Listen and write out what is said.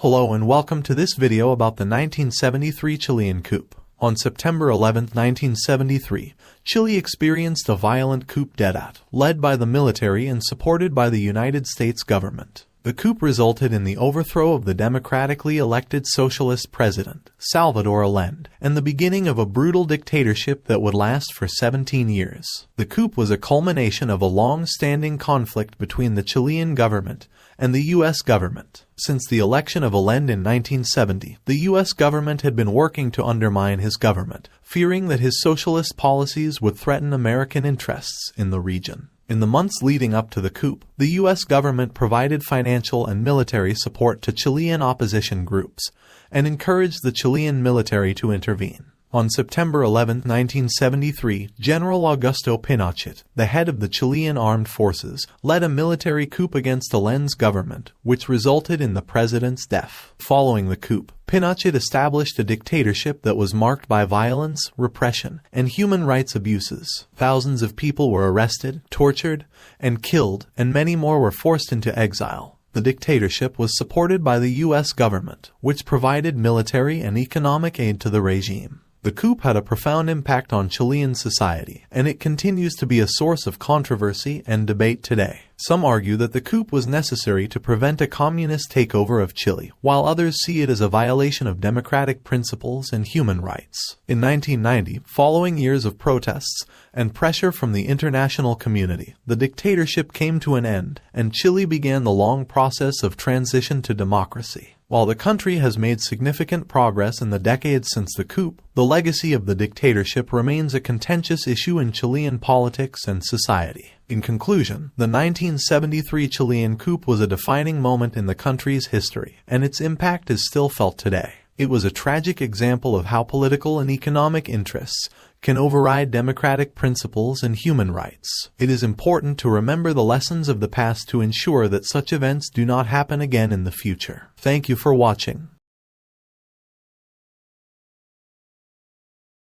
Hello and welcome to this video about the 1973 Chilean coup. On September 11, 1973, Chile experienced a violent coup d'etat, led by the military and supported by the United States government. The coup resulted in the overthrow of the democratically elected socialist president, Salvador Allende, and the beginning of a brutal dictatorship that would last for 17 years. The coup was a culmination of a long-standing conflict between the Chilean government and the U.S. government. Since the election of Allende in 1970, the U.S. government had been working to undermine his government, fearing that his socialist policies would threaten American interests in the region. In the months leading up to the coup, the U.S. government provided financial and military support to Chilean opposition groups and encouraged the Chilean military to intervene. On September 11, 1973, General Augusto Pinochet, the head of the Chilean armed forces, led a military coup against Allende's government, which resulted in the president's death. Following the coup, Pinochet established a dictatorship that was marked by violence, repression, and human rights abuses. Thousands of people were arrested, tortured, and killed, and many more were forced into exile. The dictatorship was supported by the U.S. government, which provided military and economic aid to the regime. The coup had a profound impact on Chilean society, and it continues to be a source of controversy and debate today. Some argue that the coup was necessary to prevent a communist takeover of Chile, while others see it as a violation of democratic principles and human rights. In 1990, following years of protests and pressure from the international community, the dictatorship came to an end, and Chile began the long process of transition to democracy. While the country has made significant progress in the decades since the coup, the legacy of the dictatorship remains a contentious issue in Chilean politics and society. In conclusion, the 1973 Chilean coup was a defining moment in the country's history, and its impact is still felt today. It was a tragic example of how political and economic interests can override democratic principles and human rights. It is important to remember the lessons of the past to ensure that such events do not happen again in the future. Thank you for watching.